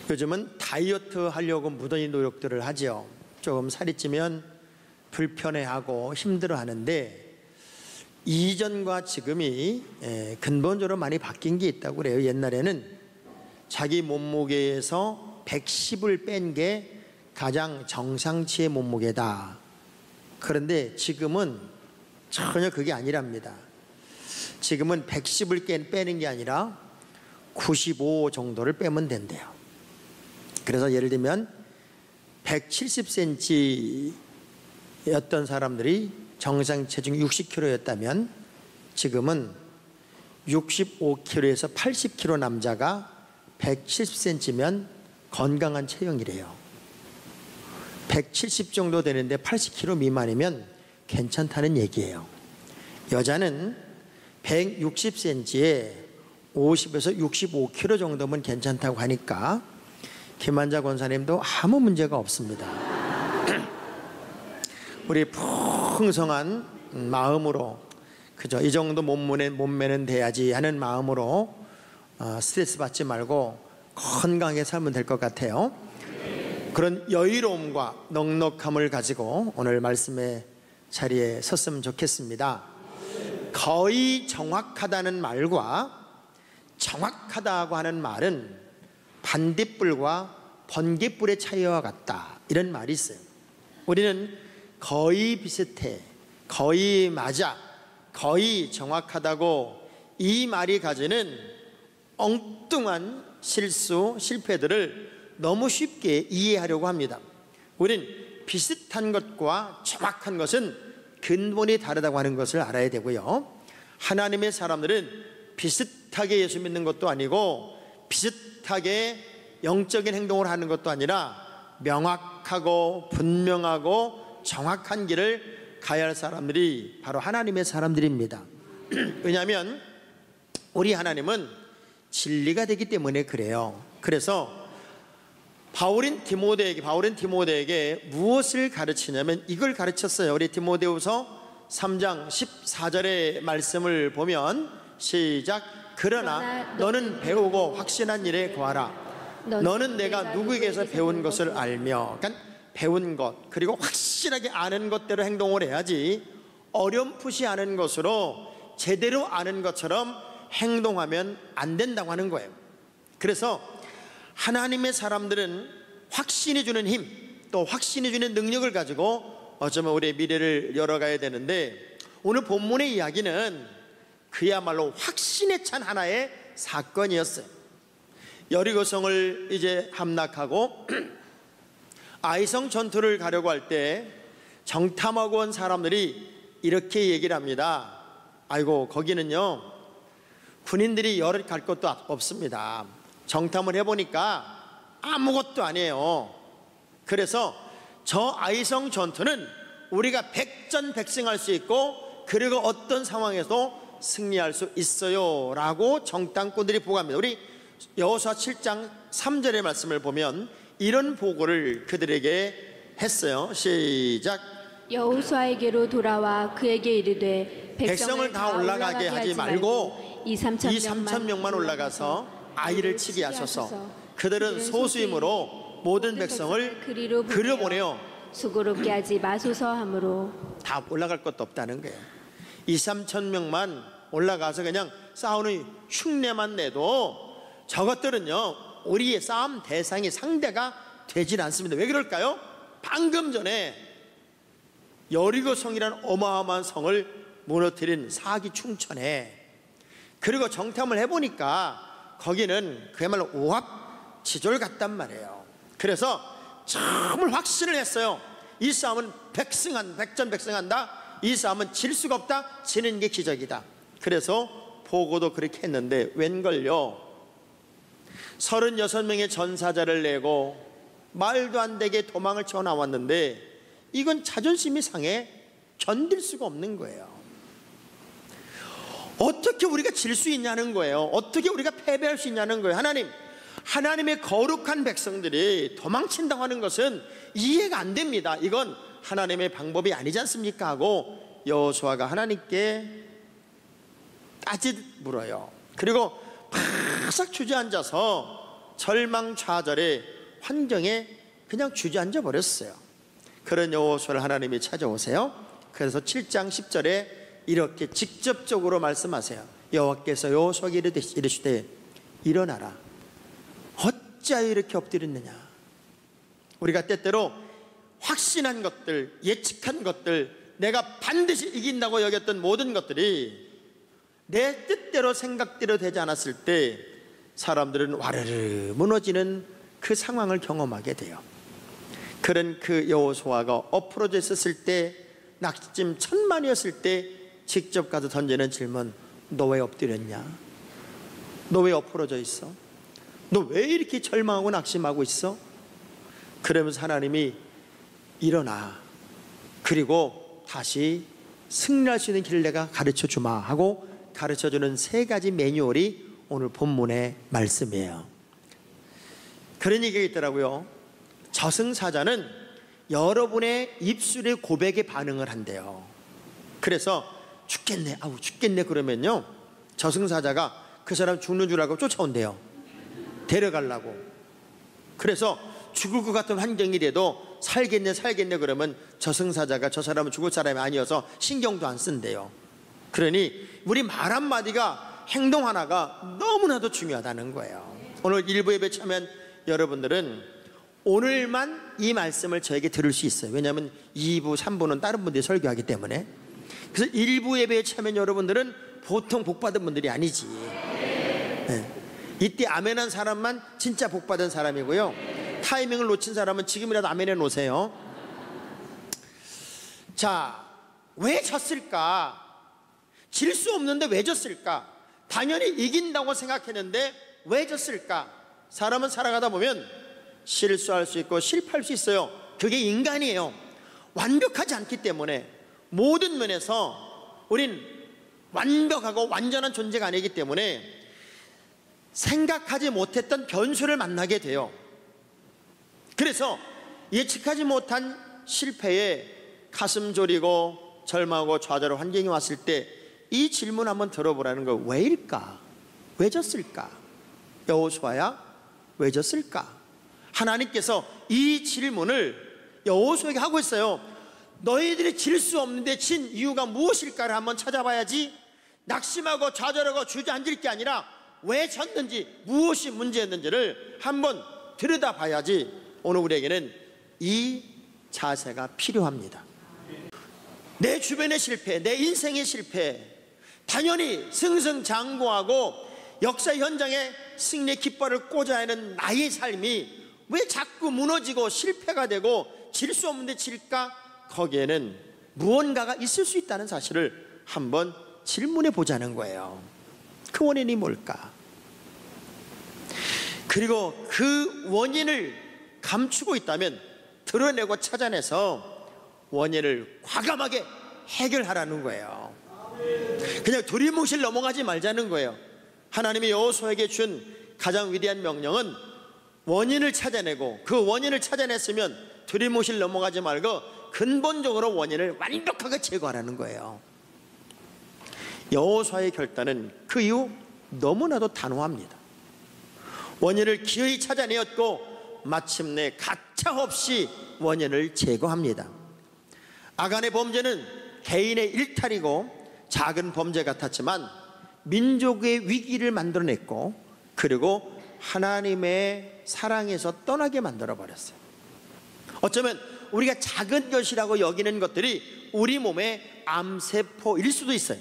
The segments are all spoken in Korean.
요즘은 다이어트 하려고 무던히 노력들을 하죠. 조금 살이 찌면 불편해하고 힘들어하는데 이전과 지금이 근본적으로 많이 바뀐 게 있다고 그래요. 옛날에는 자기 몸무게에서 110을 뺀 게 가장 정상치의 몸무게다. 그런데 지금은 전혀 그게 아니랍니다. 지금은 110을 빼는 게 아니라 95 정도를 빼면 된대요. 그래서 예를 들면 170cm였던 사람들이 정상 체중이 60kg였다면 지금은 65kg에서 80kg 남자가 170cm면 건강한 체형이래요. 170 정도 되는데 80kg 미만이면 괜찮다는 얘기예요. 여자는 160cm에 50에서 65kg 정도면 괜찮다고 하니까 김한자 권사님도 아무 문제가 없습니다. 우리 풍성한 마음으로 그죠? 이 정도 몸매는 돼야지 하는 마음으로 스트레스 받지 말고 건강하게 살면 될 것 같아요. 그런 여유로움과 넉넉함을 가지고 오늘 말씀의 자리에 섰으면 좋겠습니다. 거의 정확하다는 말과 정확하다고 하는 말은 반딧불과 번갯불의 차이와 같다, 이런 말이 있어요. 우리는 거의 비슷해, 거의 맞아, 거의 정확하다고 이 말이 가지는 엉뚱한 실패들을 너무 쉽게 이해하려고 합니다. 우린 비슷한 것과 정확한 것은 근본이 다르다고 하는 것을 알아야 되고요. 하나님의 사람들은 비슷하게 예수 믿는 것도 아니고 비슷하게 영적인 행동을 하는 것도 아니라 명확하고 분명하고 정확한 길을 가야 할 사람들이 바로 하나님의 사람들입니다. 왜냐하면 우리 하나님은 진리가 되기 때문에 그래요. 그래서 바울은 디모데에게 무엇을 가르치냐면 이걸 가르쳤어요. 우리 디모데후서 3장 14절의 말씀을 보면 시작. 그러나 너는 배우고 확신한 일에 거하라. 너는 내가 누구에게서 배운 것을 알며, 그러니까 배운 것 그리고 확실하게 아는 것대로 행동을 해야지 어렴풋이 아는 것으로 제대로 아는 것처럼 행동하면 안 된다고 하는 거예요. 그래서 하나님의 사람들은 확신이 주는 힘, 또 확신이 주는 능력을 가지고 어쩌면 우리의 미래를 열어가야 되는데, 오늘 본문의 이야기는 그야말로 확신에 찬 하나의 사건이었어요. 여리고성을 이제 함락하고 아이성 전투를 가려고 할 때 정탐하고 온 사람들이 이렇게 얘기를 합니다. 아이고, 거기는요 군인들이 여럿 갈 것도 없습니다. 정탐을 해보니까 아무것도 아니에요. 그래서 저 아이성 전투는 우리가 백전백승할 수 있고 그리고 어떤 상황에서도 승리할 수 있어요 라고 정탐꾼들이 보고합니다. 우리 여호수아 7장 3절의 말씀을 보면 이런 보고를 그들에게 했어요. 시작. 여호수아에게로 돌아와 그에게 이르되 백성을 다 올라가게 하지 말고 2-3천 명만 올라가서 아이를 치게 하소서. 그들은 소수이므로 모든 백성을 그리로 보내어 수고롭게 하지 마소서 하므로. 다 올라갈 것도 없다는 거예요. 2-3천 명만 올라가서 그냥 싸우는 흉내만 내도 저것들은요 우리의 싸움 대상이 상대가 되질 않습니다. 왜 그럴까요? 방금 전에 여리고성이라는 어마어마한 성을 무너뜨린 사기 충천에, 그리고 정탐을 해보니까 거기는 그야말로 오합지졸 같단 말이에요. 그래서 정말 확신을 했어요. 이 싸움은 백전백승한다. 이 싸움은 질 수가 없다. 지는 게 기적이다. 그래서 보고도 그렇게 했는데 웬걸요, 36명의 전사자를 내고 말도 안 되게 도망을 쳐 나왔는데 이건 자존심이 상해 견딜 수가 없는 거예요. 어떻게 우리가 질 수 있냐는 거예요. 어떻게 우리가 패배할 수 있냐는 거예요. 하나님의 거룩한 백성들이 도망친다고 하는 것은 이해가 안 됩니다. 이건 하나님의 방법이 아니지 않습니까 하고 여호수아가 하나님께 따짓 물어요. 그리고 바싹 주저앉아서 절망좌절의 환경에 그냥 주저앉아 버렸어요. 그런 여호수아를 하나님이 찾아오세요. 그래서 7장 10절에 이렇게 직접적으로 말씀하세요. 여호와께서 여호수아에게 이르시되 일어나라. 어찌하여 이렇게 엎드렸느냐. 우리가 때때로 확신한 것들, 예측한 것들, 내가 반드시 이긴다고 여겼던 모든 것들이 내 뜻대로 생각대로 되지 않았을 때 사람들은 와르르 무너지는 그 상황을 경험하게 돼요. 그런 그 여호수아가 엎어져 있었을 때, 낙심 천만이었을 때 직접 가서 던지는 질문, 너 왜 엎드렸냐? 너 왜 엎어져 있어? 너 왜 이렇게 절망하고 낙심하고 있어? 그러면서 하나님이 일어나, 그리고 다시 승리할 수 있는 길을 내가 가르쳐 주마 하고 가르쳐주는 세 가지 매뉴얼이 오늘 본문의 말씀이에요. 그런 얘기가 있더라고요. 저승사자는 여러분의 입술의 고백에 반응을 한대요. 그래서 죽겠네, 아우 죽겠네 그러면요, 저승사자가 그 사람 죽는 줄 알고 쫓아온대요. 데려가려고. 그래서 죽을 것 같은 환경이라도 살겠네 그러면 저승사자가 저 사람은 죽을 사람이 아니어서 신경도 안 쓴대요. 그러니 우리 말 한마디가, 행동 하나가 너무나도 중요하다는 거예요. 오늘 일부 예배 참여한 여러분들은 오늘만 이 말씀을 저에게 들을 수 있어요. 왜냐하면 2부, 3부는 다른 분들이 설교하기 때문에. 그래서 일부 예배에 참여한 여러분들은 보통 복받은 분들이 아니지. 네. 이때 아멘한 사람만 진짜 복받은 사람이고요, 타이밍을 놓친 사람은 지금이라도 아멘해 놓으세요. 자, 왜 졌을까? 질 수 없는데 왜 졌을까? 당연히 이긴다고 생각했는데 왜 졌을까? 사람은 살아가다 보면 실수할 수 있고 실패할 수 있어요. 그게 인간이에요. 완벽하지 않기 때문에 모든 면에서 우린 완벽하고 완전한 존재가 아니기 때문에 생각하지 못했던 변수를 만나게 돼요. 그래서 예측하지 못한 실패에 가슴 졸이고 절망하고 좌절한 환경이 왔을 때 이 질문 한번 들어보라는 거예요. 왜일까? 왜 졌을까? 여호수아야, 왜 졌을까? 하나님께서 이 질문을 여호수아에게 하고 있어요. 너희들이 질 수 없는데 진 이유가 무엇일까를 한번 찾아봐야지, 낙심하고 좌절하고 주저앉을 게 아니라 왜 졌는지, 무엇이 문제였는지를 한번 들여다봐야지. 오늘 우리에게는 이 자세가 필요합니다. 내 주변의 실패, 내 인생의 실패, 당연히 승승장구하고 역사 현장에 승리의 깃발을 꽂아야 하는 나의 삶이 왜 자꾸 무너지고 실패가 되고 질 수 없는데 질까? 거기에는 무언가가 있을 수 있다는 사실을 한번 질문해 보자는 거예요. 그 원인이 뭘까? 그리고 그 원인을 감추고 있다면 드러내고 찾아내서 원인을 과감하게 해결하라는 거예요. 그냥 두리뭉실 넘어가지 말자는 거예요. 하나님이 여호수아에게 준 가장 위대한 명령은 원인을 찾아내고, 그 원인을 찾아냈으면 두리뭉실 넘어가지 말고 근본적으로 원인을 완벽하게 제거하라는 거예요. 여호수아의 결단은 그 이후 너무나도 단호합니다. 원인을 기어이 찾아내었고 마침내 가차없이 원인을 제거합니다. 아간의 범죄는 개인의 일탈이고 작은 범죄 같았지만 민족의 위기를 만들어냈고, 그리고 하나님의 사랑에서 떠나게 만들어버렸어요. 어쩌면 우리가 작은 것이라고 여기는 것들이 우리 몸의 암세포일 수도 있어요.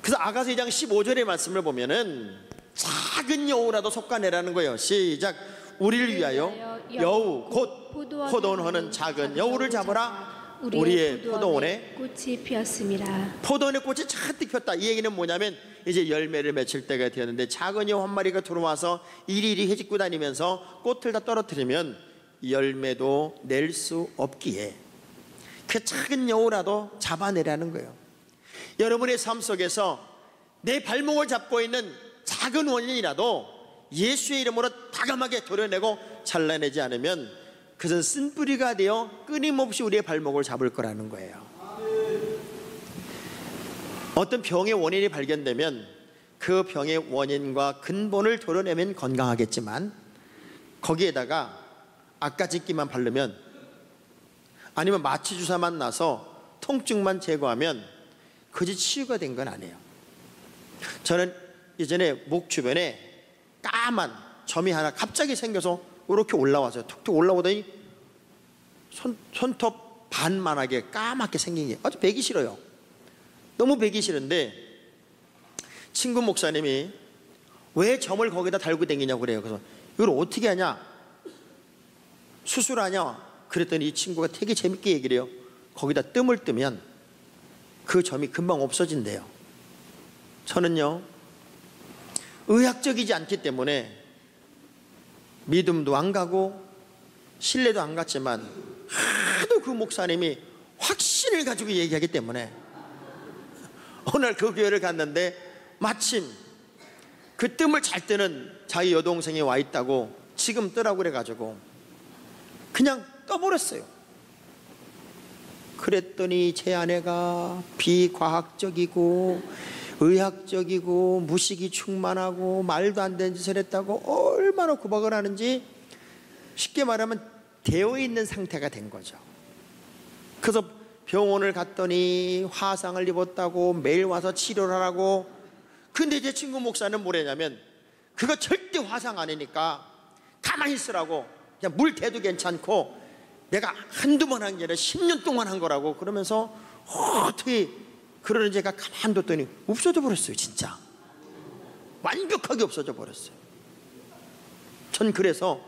그래서 아가서 2장 15절의 말씀을 보면은 작은 여우라도 솎아내라는 거예요. 시작. 우리를 위하여 여우 곧 포도원하는 작은 여우를 잡아라. 우리의 포도원에 꽃이 피었습니다. 포도원에 꽃이 잔뜩 폈다. 이 얘기는 뭐냐면 이제 열매를 맺힐 때가 되었는데 작은 여우 한 마리가 들어와서 이리이리 헤집고 다니면서 꽃을 다 떨어뜨리면 열매도 낼 수 없기에 그 작은 여우라도 잡아내라는 거예요. 여러분의 삶 속에서 내 발목을 잡고 있는 작은 원인이라도 예수의 이름으로 다감하게 도려내고 잘라내지 않으면 그것은 쓴뿌리가 되어 끊임없이 우리의 발목을 잡을 거라는 거예요. 어떤 병의 원인이 발견되면 그 병의 원인과 근본을 도려내면 건강하겠지만, 거기에다가 아까짓기만 바르면, 아니면 마취 주사만 놔서 통증만 제거하면 그저 치유가 된 건 아니에요. 저는 예전에 목 주변에 까만 점이 하나 갑자기 생겨서 이렇게 올라와서요. 툭툭 올라오더니 손톱 반만하게 까맣게 생긴 게 아주 배기 싫어요. 너무 배기 싫은데 친구 목사님이 왜 점을 거기다 달고 다니냐고 그래요. 그래서 이걸 어떻게 하냐, 수술하냐 그랬더니 이 친구가 되게 재밌게 얘기를 해요. 거기다 뜸을 뜨면 그 점이 금방 없어진대요. 저는요, 의학적이지 않기 때문에 믿음도 안 가고 신뢰도 안 갔지만, 하도 그 목사님이 확신을 가지고 얘기하기 때문에 어느 날 그 교회를 갔는데 마침 그 뜸을 잘 뜨는 자기 여동생이 와 있다고 지금 뜨라고 그래가지고 그냥 떠버렸어요. 그랬더니 제 아내가 비과학적이고 의학적이고 무식이 충만하고 말도 안 되는 짓을 했다고 얼마나 구박을 하는지, 쉽게 말하면 되어 있는 상태가 된 거죠. 그래서 병원을 갔더니 화상을 입었다고 매일 와서 치료를 하라고. 근데 제 친구 목사는 뭐랬냐면, 그거 절대 화상 아니니까 가만히 있으라고, 그냥 물 대도 괜찮고 내가 한두 번 한 게 아니라 10년 동안 한 거라고 그러면서 어떻게 그러는 제가 가만뒀더니 없어져 버렸어요. 진짜 완벽하게 없어져 버렸어요. 전 그래서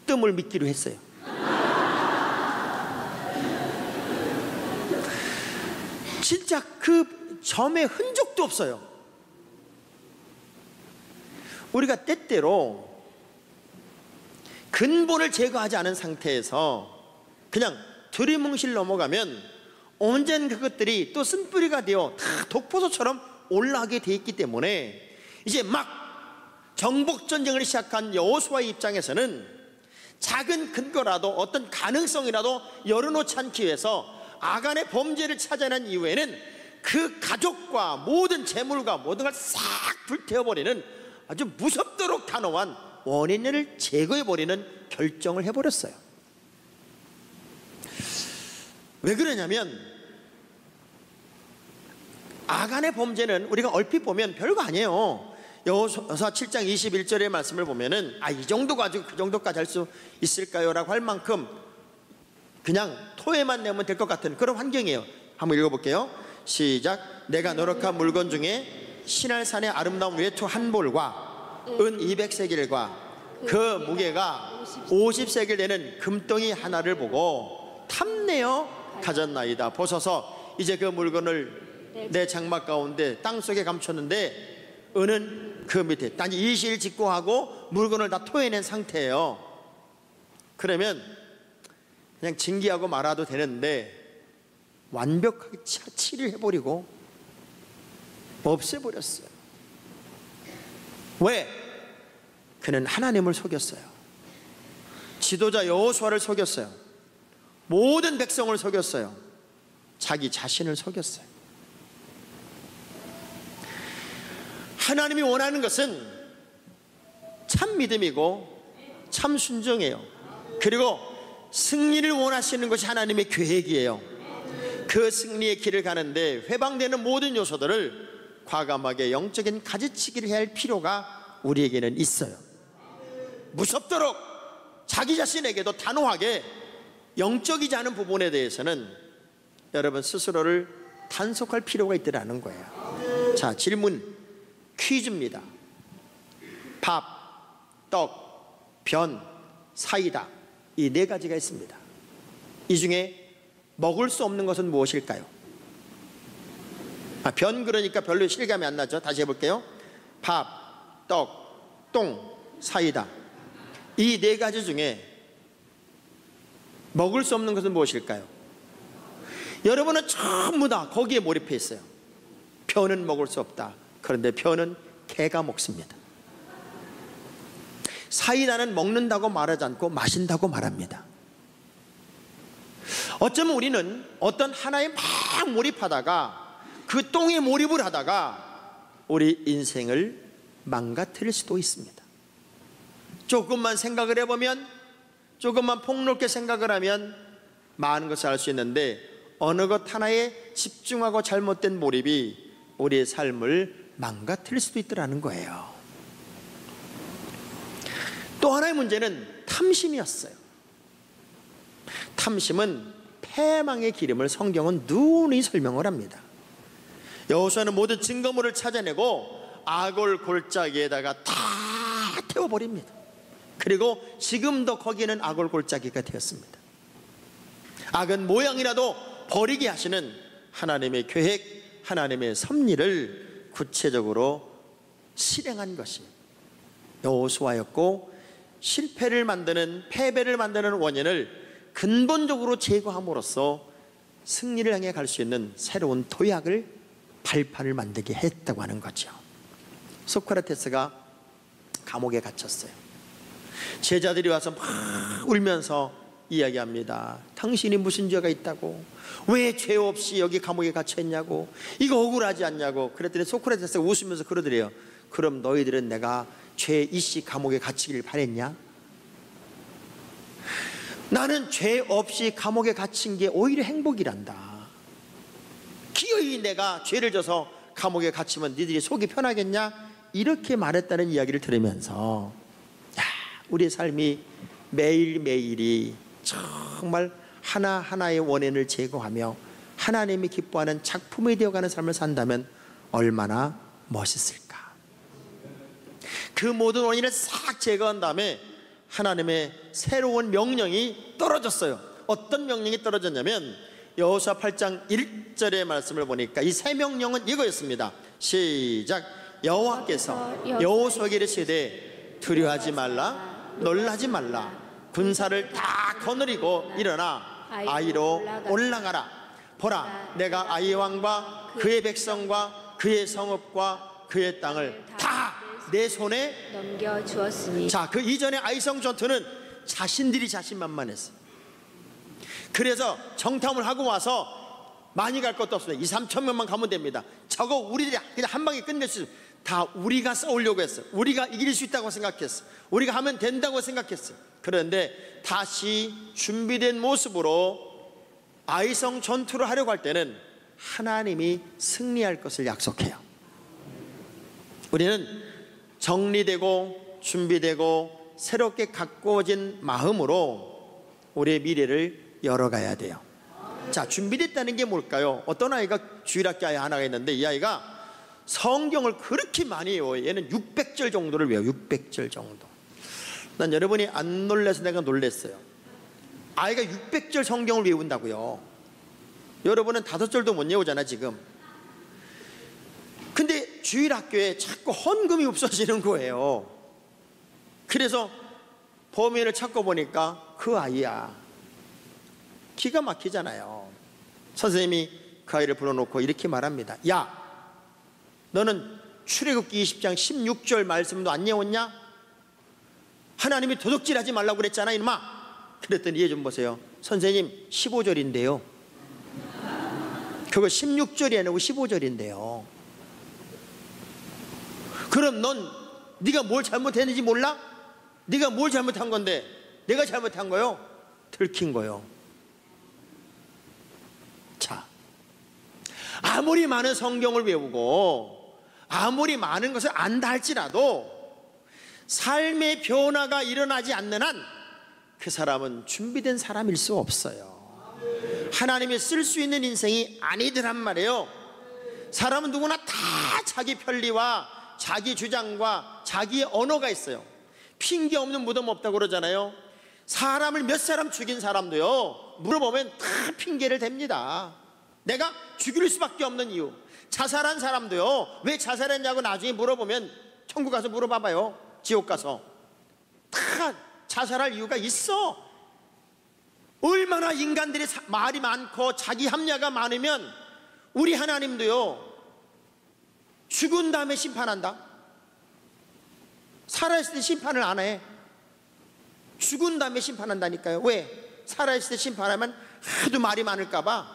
뜸을 믿기로 했어요. 진짜 그 점의 흔적도 없어요. 우리가 때때로 근본을 제거하지 않은 상태에서 그냥 두리뭉실 넘어가면 언젠 그것들이 또 쓴뿌리가 되어 다 독포도처럼 올라가게 돼 있기 때문에, 이제 막 정복전쟁을 시작한 여호수아의 입장에서는 작은 근거라도 어떤 가능성이라도 열어놓지 않기 위해서 아간의 범죄를 찾아낸 이후에는 그 가족과 모든 재물과 모든 걸 싹 불태워버리는 아주 무섭도록 단호한 원인을 제거해버리는 결정을 해버렸어요. 왜 그러냐면, 아간의 범죄는 우리가 얼핏 보면 별거 아니에요. 여호수아 7장 21절의 말씀을 보면은 이 정도 가지고 그 정도까지 할 수 있을까요? 라고 할 만큼 그냥 토해만 내면 될 것 같은 그런 환경이에요. 한번 읽어볼게요. 시작. 내가 노력한 물건 중에 시날산의 아름다운 외투 한 볼과 은 200세겔과 그 무게가 50세겔 되는 금덩이 하나를 보고 탐내어 가졌나이다. 보소서, 이제 그 물건을 내 장막 가운데 땅속에 감췄는데 은은 그 밑에 단지 20일 직고하고 물건을 다 토해낸 상태예요. 그러면 그냥 징계하고 말아도 되는데 완벽하게 차치를 해버리고 없애버렸어요. 왜? 그는 하나님을 속였어요. 지도자 여호수아를 속였어요. 모든 백성을 속였어요. 자기 자신을 속였어요. 하나님이 원하는 것은 참 믿음이고 참 순종이에요. 그리고 승리를 원하시는 것이 하나님의 계획이에요. 그 승리의 길을 가는데 회방되는 모든 요소들을 과감하게 영적인 가지치기를 해야 할 필요가 우리에게는 있어요. 무섭도록 자기 자신에게도 단호하게 영적이지 않은 부분에 대해서는 여러분 스스로를 단속할 필요가 있더라는 거예요. 자, 질문 퀴즈입니다. 밥, 떡, 변, 사이다, 이 네 가지가 있습니다. 이 중에 먹을 수 없는 것은 무엇일까요? 변 그러니까 별로 실감이 안 나죠. 다시 해볼게요. 밥, 떡, 똥, 사이다, 이 네 가지 중에 먹을 수 없는 것은 무엇일까요? 여러분은 전부 다 거기에 몰입해 있어요. 변은 먹을 수 없다. 그런데 변은 개가 먹습니다. 사이다는 먹는다고 말하지 않고 마신다고 말합니다. 어쩌면 우리는 어떤 하나에 막 몰입하다가 그 똥에 몰입을 하다가 우리 인생을 망가뜨릴 수도 있습니다. 조금만 생각을 해보면, 조금만 폭넓게 생각을 하면 많은 것을 알 수 있는데, 어느 것 하나에 집중하고 잘못된 몰입이 우리의 삶을 망가뜨릴 수도 있더라는 거예요. 또 하나의 문제는 탐심이었어요. 탐심은 패망의 기름을 성경은 누누이 설명을 합니다. 여호수아는 모든 증거물을 찾아내고 아골 골짜기에다가 다 태워버립니다. 그리고 지금도 거기는 아골 골짜기가 되었습니다. 악은 모양이라도 버리게 하시는 하나님의 계획, 하나님의 섭리를 구체적으로 실행한 것이 여호수아였고, 실패를 만드는, 패배를 만드는 원인을 근본적으로 제거함으로써 승리를 향해 갈 수 있는 새로운 도약을, 발판을 만들게 했다고 하는 거죠. 소크라테스가 감옥에 갇혔어요. 제자들이 와서 막 울면서 이야기합니다. 당신이 무슨 죄가 있다고, 왜 죄 없이 여기 감옥에 갇혀있냐고, 이거 억울하지 않냐고. 그랬더니 소크라테스가 웃으면서 그러더래요. 그럼 너희들은 내가 죄 있이 감옥에 갇히길 바랬냐? 나는 죄 없이 감옥에 갇힌 게 오히려 행복이란다. 기어이 내가 죄를 져서 감옥에 갇히면 니들이 속이 편하겠냐? 이렇게 말했다는 이야기를 들으면서, 야, 우리의 삶이 매일매일이 정말 하나하나의 원인을 제거하며 하나님이 기뻐하는 작품이 되어가는 삶을 산다면 얼마나 멋있을까. 그 모든 원인을 싹 제거한 다음에 하나님의 새로운 명령이 떨어졌어요. 어떤 명령이 떨어졌냐면 여호수아 8장 1절의 말씀을 보니까 이 새 명령은 이거였습니다. 시작. 여호와께서 여호수아에게 이르시되 두려워하지 말라, 놀라지 말라. 군사를 다 거느리고 일어나 아이로 올라가라. 보라, 내가 아이 왕과 그의 백성과 그의 성읍과 그의 땅을 다 내 손에 넘겨 주었으니. 자, 그 이전에 아이성 전투는 자신들이 자신만만했어요. 그래서 정탐을 하고 와서 많이 갈 것도 없어요. 2, 3천 명만 가면 됩니다. 저거 우리들이 그냥 한 방에 끝낼 수 있어요. 다 우리가 싸우려고 했어요. 우리가 이길 수 있다고 생각했어요. 우리가 하면 된다고 생각했어요. 그런데 다시 준비된 모습으로 아이성 전투를 하려고 할 때는 하나님이 승리할 것을 약속해요. 우리는 정리되고 준비되고 새롭게 가꾸어진 마음으로 우리의 미래를 열어가야 돼요. 자, 준비됐다는 게 뭘까요? 어떤 아이가 주일학교 아이 하나가 있는데 이 아이가 성경을 그렇게 많이 외워요. 얘는 600절 정도를 외워요. 600절 정도. 난 여러분이 안 놀라서 내가 놀랐어요. 아이가 600절 성경을 외운다고요. 여러분은 5절도 못 외우잖아 지금. 근데 주일학교에 자꾸 헌금이 없어지는 거예요. 그래서 범인을 찾고 보니까 그 아이야. 기가 막히잖아요. 선생님이 그 아이를 불러놓고 이렇게 말합니다. 야, 너는 출애굽기 20장 16절 말씀도 안 외웠냐? 하나님이 도둑질하지 말라고 그랬잖아 이놈아. 그랬더니 얘 좀 보세요. 선생님 15절인데요 그거 16절이 아니고 15절인데요 그럼 넌 네가 뭘 잘못했는지 몰라? 네가 뭘 잘못한 건데? 내가 잘못한 거요? 들킨 거요. 자, 아무리 많은 성경을 외우고 아무리 많은 것을 안다 할지라도 삶의 변화가 일어나지 않는 한 그 사람은 준비된 사람일 수 없어요. 하나님이 쓸 수 있는 인생이 아니더란 말이에요. 사람은 누구나 다 자기 편리와 자기 주장과 자기의 언어가 있어요. 핑계 없는 무덤 없다고 그러잖아요. 사람을 몇 사람 죽인 사람도요, 물어보면 다 핑계를 댑니다. 내가 죽일 수밖에 없는 이유. 자살한 사람도요, 왜 자살했냐고 나중에 물어보면 천국 가서 물어봐봐요. 지옥 가서 다 자살할 이유가 있어. 얼마나 인간들이 말이 많고 자기 합리화가 많으면 우리 하나님도요 죽은 다음에 심판한다. 살아있을 때 심판을 안 해. 죽은 다음에 심판한다니까요. 왜? 살아있을 때 심판하면 하도 말이 많을까 봐.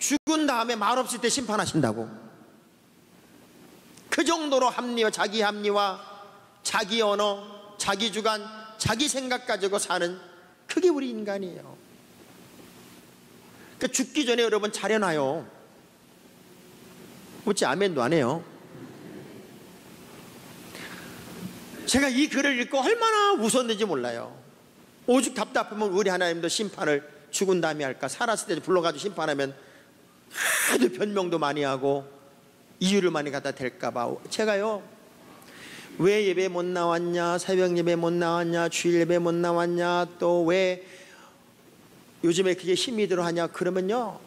죽은 다음에 말 없을 때 심판하신다고. 그 정도로 자기 합리화, 자기 언어, 자기 주관, 자기 생각 가지고 사는, 그게 우리 인간이에요. 그러니까 죽기 전에 여러분 잘해놔요. 어찌 아멘도 안 해요? 제가 이 글을 읽고 얼마나 웃었는지 몰라요. 오죽 답답하면 우리 하나님도 심판을 죽은 다음에 할까? 살았을 때 불러가지고 심판하면 하도 변명도 많이 하고 이유를 많이 갖다 댈까 봐. 제가요, 왜 예배 못 나왔냐, 새벽 예배 못 나왔냐, 주일 예배 못 나왔냐, 또 왜 요즘에 그게 힘이 들어하냐 그러면요,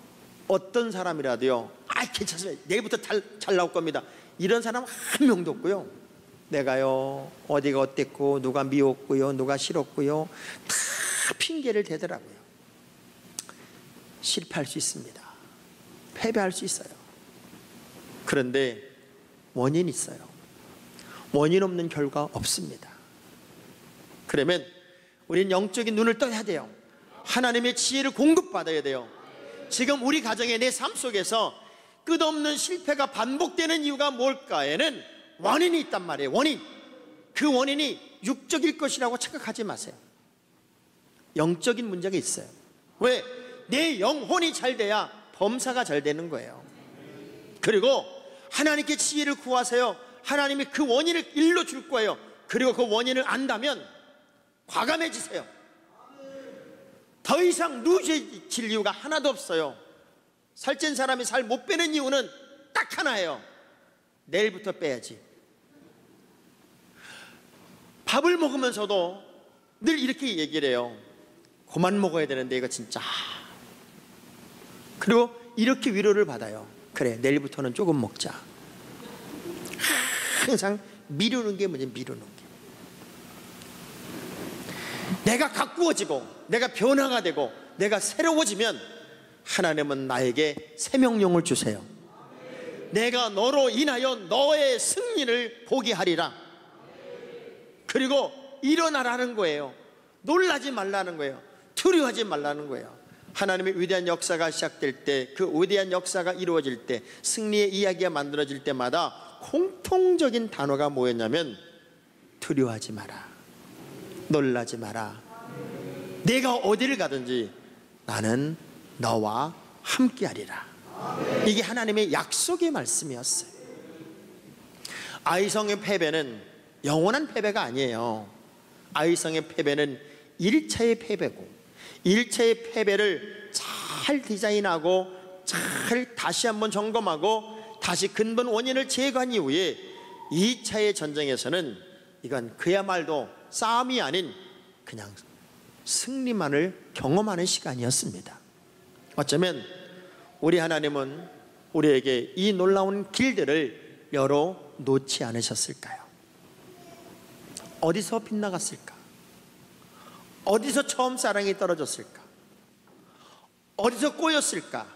어떤 사람이라도요, 괜찮습니다, 내일부터 잘 나올 겁니다, 이런 사람 한 명도 없고요. 내가요 어디가 어땠고 누가 미웠고요, 누가 싫었고요, 다 핑계를 대더라고요. 실패할 수 있습니다. 패배할 수 있어요. 그런데 원인이 있어요. 원인 없는 결과 없습니다. 그러면 우리는 영적인 눈을 떠야 돼요. 하나님의 지혜를 공급받아야 돼요. 지금 우리 가정의 내 삶 속에서 끝없는 실패가 반복되는 이유가 뭘까에는 원인이 있단 말이에요. 원인. 그 원인이 육적일 것이라고 착각하지 마세요. 영적인 문제가 있어요. 왜? 내 영혼이 잘 돼야 범사가 잘 되는 거예요. 그리고 하나님께 지혜를 구하세요. 하나님이 그 원인을 일러 줄 거예요. 그리고 그 원인을 안다면 과감해지세요. 더 이상 누워질 이유가 하나도 없어요. 살찐 사람이 살 못 빼는 이유는 딱 하나예요. 내일부터 빼야지. 밥을 먹으면서도 늘 이렇게 얘기를 해요. 그만 먹어야 되는데 이거 진짜. 그리고 이렇게 위로를 받아요. 그래, 내일부터는 조금 먹자. 항상 미루는 게 뭐지? 미루는 게. 내가 가꾸어지고 내가 변화가 되고 내가 새로워지면 하나님은 나에게 새 명령을 주세요. 내가 너로 인하여 너의 승리를 보게 하리라. 그리고 일어나라는 거예요. 놀라지 말라는 거예요. 두려워하지 말라는 거예요. 하나님의 위대한 역사가 시작될 때, 그 위대한 역사가 이루어질 때, 승리의 이야기가 만들어질 때마다 공통적인 단어가 뭐였냐면 두려워하지 마라, 놀라지 마라, 내가 어디를 가든지 나는 너와 함께하리라. 이게 하나님의 약속의 말씀이었어요. 아이성의 패배는 영원한 패배가 아니에요. 아이성의 패배는 1차의 패배고, 1차의 패배를 잘 디자인하고 잘 다시 한번 점검하고 다시 근본 원인을 제거한 이후에 2차의 전쟁에서는 이건 그야말로 싸움이 아닌 그냥 승리만을 경험하는 시간이었습니다. 어쩌면 우리 하나님은 우리에게 이 놀라운 길들을 열어 놓지 않으셨을까요? 어디서 빗나갔을까? 어디서 처음 사랑이 떨어졌을까? 어디서 꼬였을까?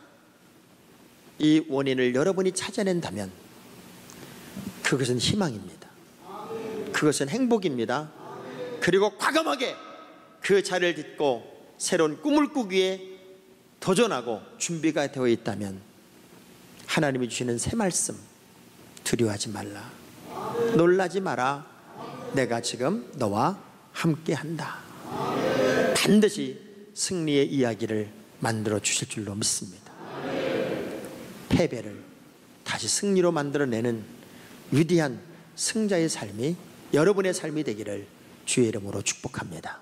이 원인을 여러분이 찾아낸다면 그것은 희망입니다. 그것은 행복입니다. 그리고 과감하게 그 자리를 딛고 새로운 꿈을 꾸기에 도전하고 준비가 되어 있다면 하나님이 주시는 새 말씀, 두려워하지 말라, 놀라지 마라, 내가 지금 너와 함께한다. 반드시 승리의 이야기를 만들어 주실 줄로 믿습니다. 패배를 다시 승리로 만들어내는 위대한 승자의 삶이 여러분의 삶이 되기를 주의 이름으로 축복합니다.